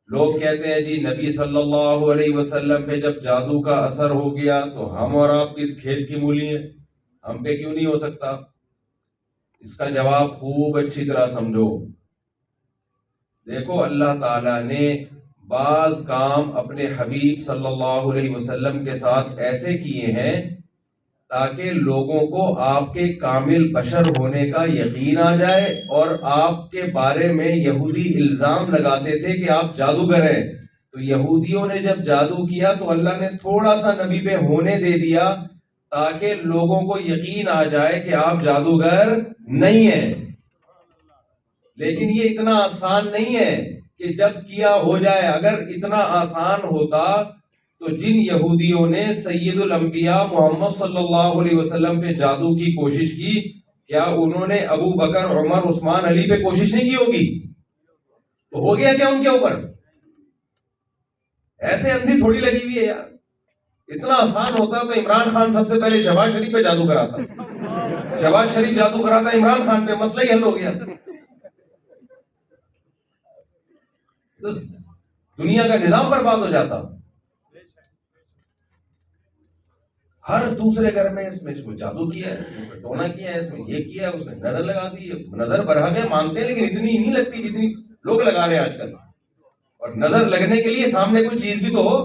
لوگ کہتے ہیں جی نبی صلی اللہ علیہ وسلم پہ جب جادو کا اثر ہو گیا تو ہم اور آپ کس کھیت کی مولی ہیں، ہم پہ کیوں نہیں ہو سکتا؟ اس کا جواب خوب اچھی طرح سمجھو۔ دیکھو اللہ تعالیٰ نے بعض کام اپنے حبیب صلی اللہ علیہ وسلم کے ساتھ ایسے کیے ہیں تاکہ لوگوں کو آپ کے کامل بشر ہونے کا یقین آ جائے، اور آپ کے بارے میں یہودی الزام لگاتے تھے کہ آپ جادوگر ہیں، تو یہودیوں نے جب جادو کیا تو اللہ نے تھوڑا سا نبی پہ ہونے دے دیا تاکہ لوگوں کو یقین آ جائے کہ آپ جادوگر نہیں ہیں۔ لیکن یہ اتنا آسان نہیں ہے کہ جب کیا ہو جائے۔ اگر اتنا آسان ہوتا تو جن یہودیوں نے سید الانبیاء محمد صلی اللہ علیہ وسلم پہ جادو کی کوشش کی، کیا انہوں نے ابو بکر، عمر، عثمان، علی پہ کوشش نہیں کی ہوگی؟ تو ہو گیا کیا ان کے اوپر؟ ایسے اندھی تھوڑی لگی ہوئی ہے یار۔ اتنا آسان ہوتا تو عمران خان سب سے پہلے شہباز شریف پہ جادو کراتا، شہباز شریف جادو کراتا عمران خان پہ، مسئلہ ہی حل ہو گیا۔ تو دنیا کا نظام برباد ہو جاتا۔ ہر دوسرے گھر میں اس میں جادو کیا ہے، اس میں ٹونا کیا ہے، اس میں یہ کیا ہے، اس نے نظر لگا دی ہے۔ نظر برحق ہے مانتے ہیں، لیکن اتنی نہیں لگتی جتنی لوگ لگا رہے ہیں آج کل۔ اور نظر لگنے کے لیے سامنے کوئی چیز بھی تو ہو۔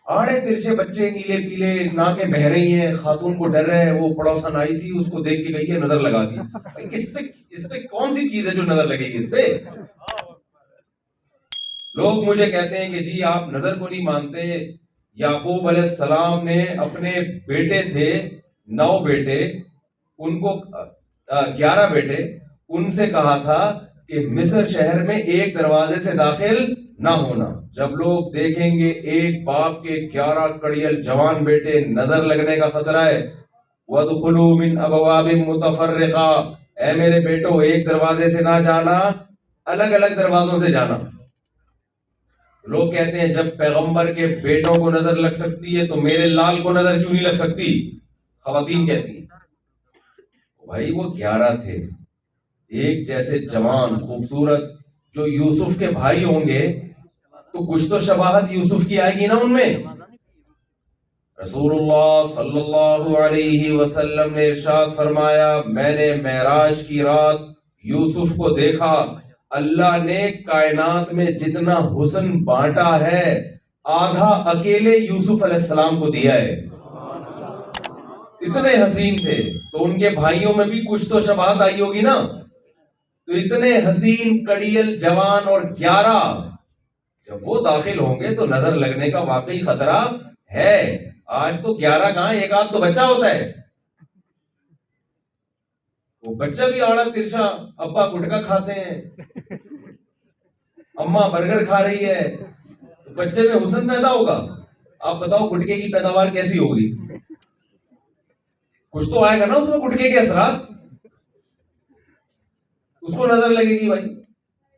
آڑے ترچے بچے نیلے پیلے ناکیں بہ رہی ہیں، خاتون کو ڈر رہے ہیں، وہ پڑوسن آئی تھی اس کو دیکھ کے گئی ہے، نظر لگا دی۔ اس پہ کون سی چیز ہے جو نظر لگے گی اس پہ؟ لوگ مجھے کہتے ہیں کہ جی آپ نظر کو نہیں مانتے۔ یعقوب علیہ السلام نے اپنے بیٹے تھے 9 بیٹے، ان کو 11 بیٹے، ان سے کہا تھا کہ مصر شہر میں ایک دروازے سے داخل نہ ہونا۔ جب لوگ دیکھیں گے ایک باپ کے 11 کڑیل جوان بیٹے، نظر لگنے کا خطرہ ہے۔ وَادْخُلُوا مِنْ أَبْوَابٍ مُتَفَرِّقَةٍ، اے میرے بیٹو ایک دروازے سے نہ جانا، الگ الگ دروازوں سے جانا۔ لوگ کہتے ہیں جب پیغمبر کے بیٹوں کو نظر لگ سکتی ہے تو میرے لال کو نظر کیوں نہیں لگ سکتی؟ خواتین کہتی ہیں بھائی وہ 11 تھے، ایک جیسے جوان خوبصورت، جو یوسف کے بھائی ہوں گے تو کچھ تو شباہت یوسف کی آئے گی نا ان میں۔ رسول اللہ صلی اللہ علیہ وسلم نے ارشاد فرمایا، میں نے معراج کی رات یوسف کو دیکھا، اللہ نے کائنات میں جتنا حسن بانٹا ہے آدھا اکیلے یوسف علیہ السلام کو دیا ہے۔ اتنے حسین تھے، تو ان کے بھائیوں میں بھی کچھ تو شباہت آئی ہوگی نا۔ تو اتنے حسین کڑیل جوان اور 11 جب وہ داخل ہوں گے تو نظر لگنے کا واقعی خطرہ ہے۔ آج تو 11 کہاں، ایک آدھ تو بچہ ہوتا ہے، وہ بچہ بھی آڑا ترشا، ابا گٹکا کھاتے ہیں، اماں برگر کھا رہی ہے، تو بچے میں حسن پیدا ہوگا۔ آپ بتاؤ گٹکے کی پیداوار کیسی ہوگی؟ کچھ تو آئے گا نا اس میں گٹکے کے اثرات، اس کو نظر لگے گی۔ بھائی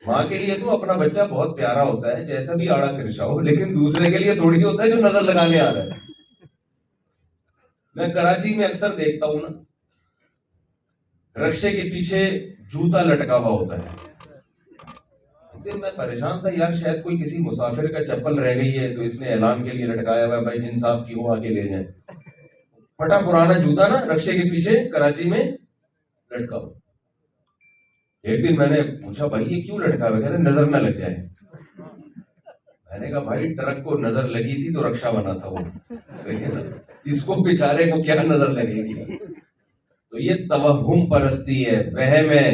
ماں کے لیے تو اپنا بچہ بہت پیارا ہوتا ہے جیسا بھی آڑا ترشا ہو، لیکن دوسرے کے لیے تھوڑی ہوتا ہے جو نظر لگانے آ رہا ہے۔ میں کراچی میں اکثر دیکھتا ہوں نا، رکشے کے پیچھے جوتا لٹکا ہوا ہوتا ہے۔ میں پریشان تھا یار، شاید کوئی کسی مسافر کا چپل رہ گئی ہے تو اس نے اعلان کے لیے لٹکایا ہوا ہے، بھائی جن صاحب کی ہو آ کے لے جائیں۔ پھٹا پرانا جوتا نا رکشے کے پیچھے کراچی میں لٹکا ہوا۔ ایک دن میں نے پوچھا بھائی یہ کیوں لٹکا ہوا؟ کہہ رہے نظر نہ لگ جائے۔ میں نے کہا بھائی ٹرک کو نظر لگی تھی تو رکشا بنا تھا وہ، صحیح ہے نا، اس کو بیچارے کو کیا نظر لگے گی؟ تو یہ توہم پرستی ہے، وہم ہے۔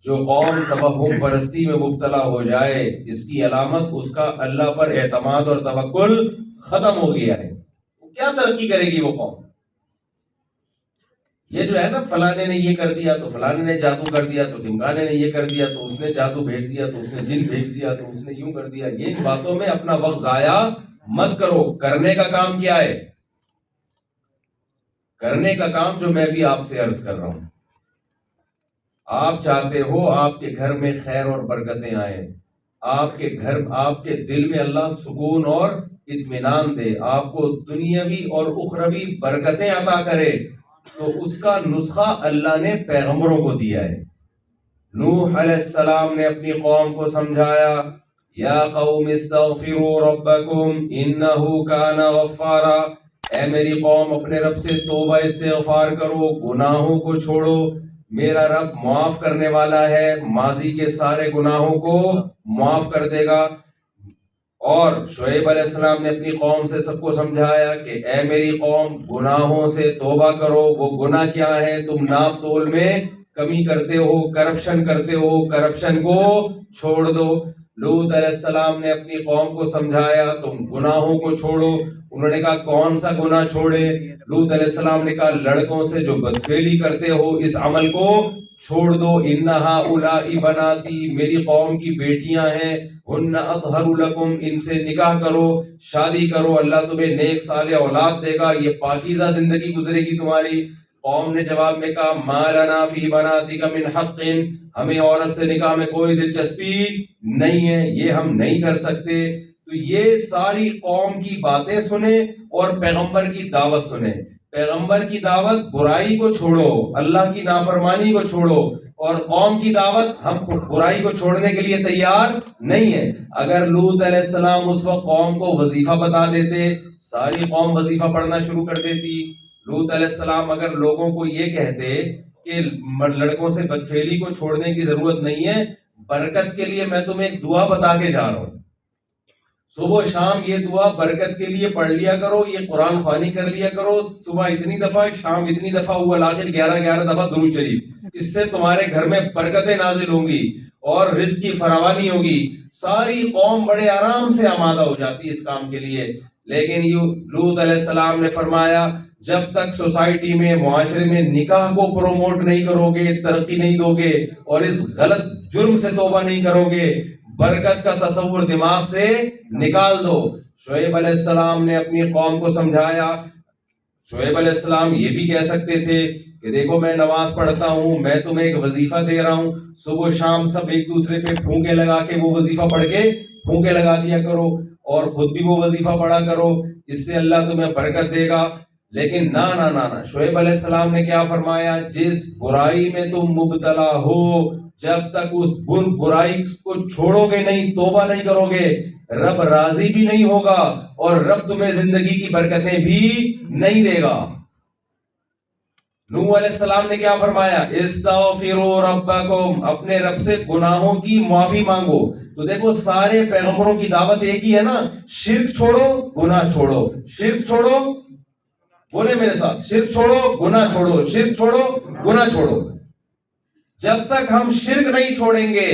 جو قوم توہم پرستی میں مبتلا ہو جائے، اس کی علامت اس کا اللہ پر اعتماد اور توکل ختم ہو گیا ہے۔ کیا ترقی کرے گی وہ قوم؟ یہ جو ہے نا فلانے نے یہ کر دیا تو فلانے نے جادو کر دیا تو ڈمکانے نے یہ کر دیا تو اس نے جادو بھیج دیا تو اس نے جن بھیج دیا تو اس نے یوں کر دیا، یہ باتوں میں اپنا وقت ضائع مت کرو۔ کرنے کا کام کیا ہے؟ کرنے کا کام جو میں بھی آپ سے عرض کر رہا ہوں، آپ چاہتے ہو آپ کے گھر میں خیر اور برکتیں آئیں، آپ کے گھر، آپ کے دل میں اللہ سکون اور اطمینان دے، آپ کو دنیاوی اور اخروی برکتیں عطا کرے، تو اس کا نسخہ اللہ نے پیغمبروں کو دیا ہے۔ نوح علیہ السلام نے اپنی قوم کو سمجھایا، یا قوم استغفروا ربکم انہ کان غفارا، اے میری قوم اپنے رب سے توبہ استغفار کرو، گناہوں کو چھوڑو، میرا رب معاف کرنے والا ہے، ماضی کے سارے گناہوں کو معاف کر دے گا۔ اور شعیب علیہ السلام نے اپنی قوم سے سب کو سمجھایا کہ اے میری قوم گناہوں سے توبہ کرو۔ وہ گناہ کیا ہے؟ تم ناپ تول میں کمی کرتے ہو، کرپشن کرتے ہو، کرپشن کو چھوڑ دو۔ لوط علیہ السلام نے اپنی قوم کو سمجھایا تم گناہوں کو چھوڑو۔ انہوں نے کہا کون سا گناہ چھوڑے؟ لوط علیہ السلام نے کہا لڑکوں سے جو بدفعلی کرتے ہو اس عمل کو چھوڑ دو۔ انہا اولائی بناتی، میری قوم کی بیٹیاں ہیں، ہن اطہر لکم، ان سے نکاح کرو، شادی کرو، اللہ تمہیں نیک صالح اولاد دے گا، یہ پاکیزہ زندگی گزرے گی تمہاری۔ قوم نے جواب میں کہا ما لنا فی بناتک من حق، ہمیں عورت سے نکاح میں کوئی دلچسپی نہیں ہے، یہ ہم نہیں کر سکتے۔ تو یہ ساری قوم کی باتیں سنیں اور پیغمبر کی دعوت سنیں۔ پیغمبر کی دعوت برائی کو چھوڑو، اللہ کی نافرمانی کو چھوڑو، اور قوم کی دعوت ہم برائی کو چھوڑنے کے لیے تیار نہیں ہے۔ اگر لوط علیہ السلام اس وقت قوم کو وظیفہ بتا دیتے، ساری قوم وظیفہ پڑھنا شروع کر دیتی۔ لوط علیہ السلام اگر لوگوں کو یہ کہتے کہ لڑکوں سے بدفعلی کو چھوڑنے کی ضرورت نہیں ہے، برکت کے لیے میں تمہیں ایک دعا بتا کے جا رہا ہوں، صبح و شام یہ دعا برکت کے لیے پڑھ لیا کرو، یہ قرآن خوانی کر لیا کرو، صبح اتنی دفعہ، شام اتنی دفعہ، آخر 11 دفعہ درود شریف، اس سے تمہارے گھر میں برکتیں نازل ہوں گی اور رزق کی فراوانی ہوگی۔ ساری قوم بڑے آرام سے آمادہ ہو جاتی اس کام کے لیے۔ لیکن لوط علیہ السلام نے فرمایا جب تک سوسائٹی میں، معاشرے میں نکاح کو پروموٹ نہیں کرو گے، ترقی نہیں دو گے اور اس غلط جرم سے توبہ نہیں کرو گے، برکت کا تصور دماغ سے نکال دو۔ شعیب علیہ السلام نے اپنی قوم کو سمجھایا۔ شعیب علیہ السلام یہ بھی کہہ سکتے تھے کہ دیکھو میں نماز پڑھتا ہوں، میں تمہیں ایک وظیفہ دے رہا ہوں، صبح و شام سب ایک دوسرے پہ پھونکے لگا کے وہ وظیفہ پڑھ کے پھونکے لگا دیا کرو اور خود بھی وہ وظیفہ پڑھا کرو، اس سے اللہ تمہیں برکت دے گا۔ لیکن نہ نہ نہ نہ، شعیب علیہ السلام نے کیا فرمایا؟ جس برائی میں تم مبتلا ہو، جب تک اس برائی کو چھوڑو گے نہیں، توبہ نہیں کرو گے، رب راضی بھی نہیں ہوگا اور رب تمہیں زندگی کی برکتیں بھی نہیں دے گا۔ نوح علیہ السلام نے کیا فرمایا؟ استغفروا ربکم، اپنے رب سے گناہوں کی معافی مانگو۔ تو دیکھو سارے پیغمبروں کی دعوت ایک ہی ہے نا، شرک چھوڑو، گناہ چھوڑو، شرک چھوڑو، بولے میرے ساتھ، شرک چھوڑو، گناہ چھوڑو، شرک چھوڑو، گناہ چھوڑو۔ جب تک ہم شرک نہیں چھوڑیں گے،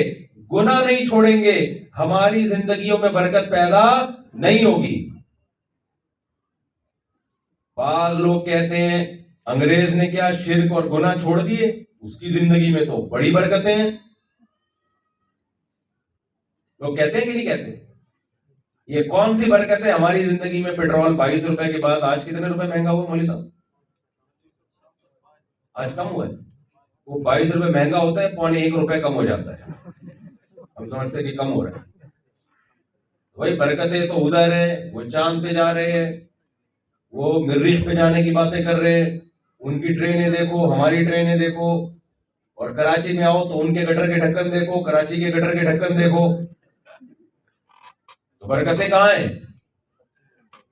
گناہ نہیں چھوڑیں گے، ہماری زندگیوں میں برکت پیدا نہیں ہوگی۔ بعض لوگ کہتے ہیں انگریز نے کیا شرک اور گناہ چھوڑ دیے، اس کی زندگی میں تو بڑی برکتیں ہیں۔ لوگ کہتے ہیں کہ نہیں کہتے؟ یہ کون سی برکت ہے ہماری زندگی میں؟ پیٹرول 22 روپے کے بعد آج کتنے روپے مہنگا ہوا مولوی صاحب؟ آج کم ہوا ہے۔ وہ 22 روپے مہنگا ہوتا ہے، 1.25 کم ہو جاتا ہے، ہم سمجھتے ہیں کہ کم ہو رہا ہے۔ وہی برکتیں تو ادھر ہے، وہ چاند پہ جا رہے ہیں، وہ مریخ پہ جانے کی باتیں کر رہے ہیں، ان کی ٹرینیں دیکھو، ہماری ٹرینیں دیکھو، اور کراچی میں آؤ تو ان کے گٹر کے ڈھکن دیکھو، کراچی کے گٹر کے ڈھکن دیکھو، تو برکتیں کہاں ہیں؟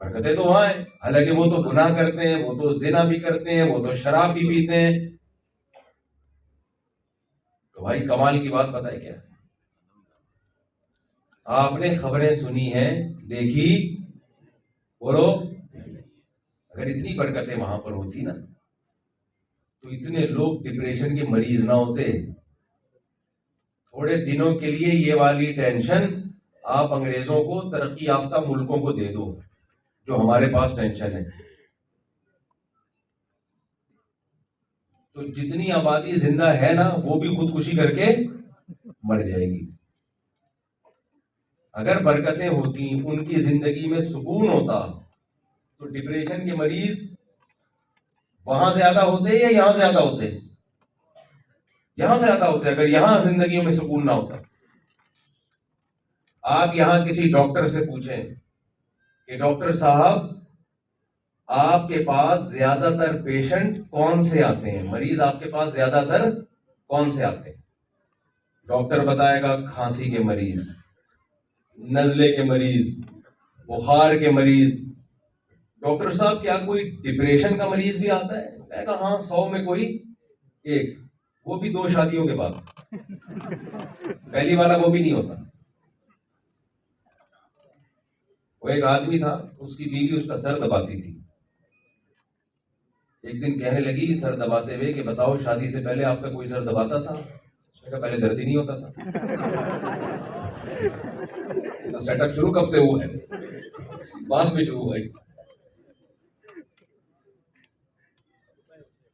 برکتیں تو وہاں ہیں، حالانکہ وہ تو گناہ کرتے ہیں، وہ تو زنا بھی کرتے ہیں، وہ تو شراب بھی پیتے ہیں۔ تو بھائی کمال کی بات پتہ ہے کیا؟ آپ نے خبریں سنی ہیں، دیکھی، بولو، اگر اتنی برکتیں وہاں پر ہوتی نا تو اتنے لوگ ڈپریشن کے مریض نہ ہوتے۔ تھوڑے دنوں کے لیے یہ والی ٹینشن آپ انگریزوں کو، ترقی یافتہ ملکوں کو دے دو جو ہمارے پاس ٹینشن ہے، تو جتنی آبادی زندہ ہے نا وہ بھی خودکشی کر کے مر جائے گی۔ اگر برکتیں ہوتی، ان کی زندگی میں سکون ہوتا، تو ڈپریشن کے مریض وہاں زیادہ ہوتے یا یہاں زیادہ ہوتے؟ یہاں زیادہ ہوتے، اگر یہاں زندگیوں میں سکون نہ ہوتا۔ آپ یہاں کسی ڈاکٹر سے پوچھیں کہ ڈاکٹر صاحب آپ کے پاس زیادہ تر پیشنٹ کون سے آتے ہیں، مریض آپ کے پاس زیادہ تر کون سے آتے ہیں؟ ڈاکٹر بتائے گا کھانسی کے مریض، نزلے کے مریض، بخار کے مریض. ڈاکٹر صاحب کیا کوئی ڈپریشن کا مریض بھی آتا ہے؟ کہے گا ہاں 100 میں کوئی ایک، وہ بھی 2 شادیوں کے بعد. پہلی والا وہ بھی نہیں ہوتا. وہ ایک آدمی تھا، اس کی بیوی اس کا سر دباتی تھی. ایک دن کہنے لگی سر دباتے ہوئے کہ بتاؤ شادی سے پہلے آپ کا کوئی سر دباتا تھا؟ اس نے کہا پہلے درد ہی نہیں ہوتا تھا. تو سیٹ اپ شروع کب سے ہوا ہے؟ بعد میں شروع ہوا ہے.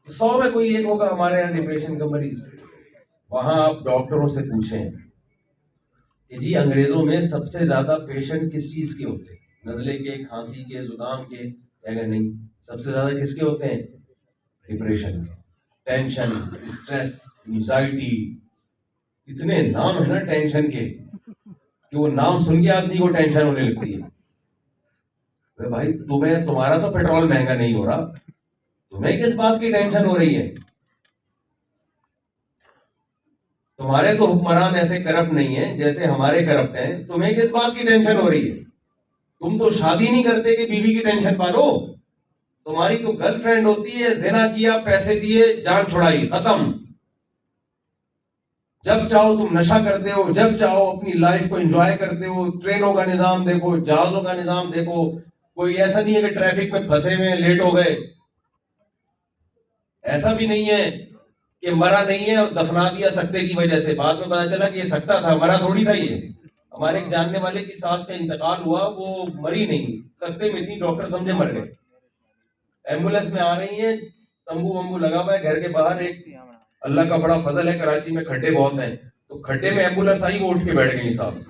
100 میں کوئی ایک ہوگا ہمارے یہاں ڈپریشن کا مریض. وہاں آپ ڈاکٹروں سے پوچھیں کہ جی انگریزوں میں سب سے زیادہ پیشنٹ کس چیز کے ہوتے ہیں؟ نزلے کے، کھانسی کے، زکام کے؟ کہے گا نہیں، سب سے زیادہ کس کے ہوتے ہیں؟ ڈپریشن کے. ٹینشن، اسٹریس، انزائٹی، اتنے نام ہے نا ٹینشن کے کہ وہ نام سن کے آدمی کو ٹینشن ہونے لگتی ہے. بھائی تمہارا تو پیٹرول مہنگا نہیں ہو رہا، تمہیں کس بات کی ٹینشن ہو رہی ہے؟ تمہارے تو حکمران ایسے کرپٹ نہیں ہیں جیسے ہمارے کرپٹ ہیں، تمہیں کس بات کی ٹینشن ہو رہی ہے؟ تم تو شادی نہیں کرتے کہ بیوی کی ٹینشن پالو. تمہاری تو گرل فرینڈ ہوتی ہے، زنا کیا، پیسے دیے، جان چھڑائی، ختم. جب چاہو تم نشہ کرتے ہو، جب چاہو اپنی لائف کو انجوائے کرتے ہو. ٹرینوں کا نظام دیکھو، جہازوں کا نظام دیکھو. کوئی ایسا نہیں ہے کہ ٹریفک میں پھنسے ہوئے لیٹ ہو گئے. ایسا بھی نہیں ہے کہ مرا نہیں ہے اور دفنا دیا سکتے کی وجہ سے، بعد میں پتا چلا کہ یہ سکتا تھا، مرا تھوڑی تھا. یہ ہمارے ایک جاننے والے کی ساس کا انتقال ہوا، وہ مری نہیں، سکتے میں تھی، ڈاکٹر سمجھے مر گئے. ایمبولینس میں آ رہی ہیں، تمبو ومبو لگا ہوا ہے گھر کے باہر. ایک اللہ کا بڑا فضل ہے کراچی میں کھڈے بہت ہیں، تو کھڈے میں ایمبولینس آئی، وہ اٹھ کے بیٹھ گئی ساس.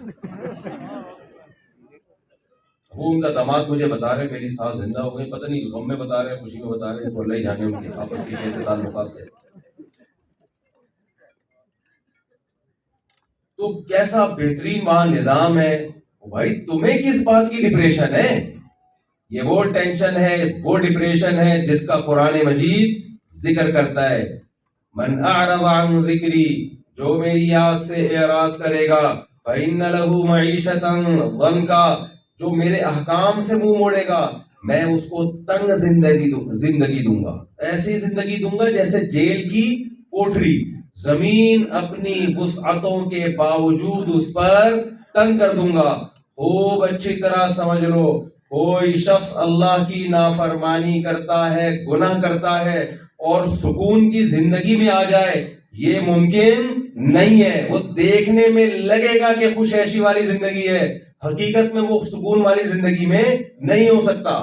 وہ ان کا داماد مجھے بتا رہے میری ساس زندہ ہو گئی. پتہ نہیں غم میں بتا رہے خوشی میں بتا رہے، تو اللہ ہی جانے ان کے آپس کے کیسے تعلقات تھے. تو کیسا بہترین وہاں نظام ہے. بھائی تمہیں کس بات کی ڈپریشن ہے؟ یہ وہ ٹینشن ہے، وہ ڈپریشن ہے جس کا قرآن مجید ذکر کرتا ہے. من اعرض عن ذکری، جو میری یاد سے اعراض کرے گا، فإن له معیشة ضنکا، جو میرے احکام سے منہ موڑے گا میں اس کو تنگ زندگی دوں گا. ایسی زندگی دوں گا جیسے جیل کی کوٹری، زمین اپنی وسعتوں کے باوجود اس پر تنگ کر دوں گا. خوب اچھی طرح سمجھ لو، کوئی شخص اللہ کی نافرمانی کرتا ہے، گناہ کرتا ہے اور سکون کی زندگی میں آ جائے، یہ ممکن نہیں ہے. وہ دیکھنے میں لگے گا کہ خوش عیشی والی زندگی ہے، حقیقت میں وہ سکون والی زندگی میں نہیں ہو سکتا.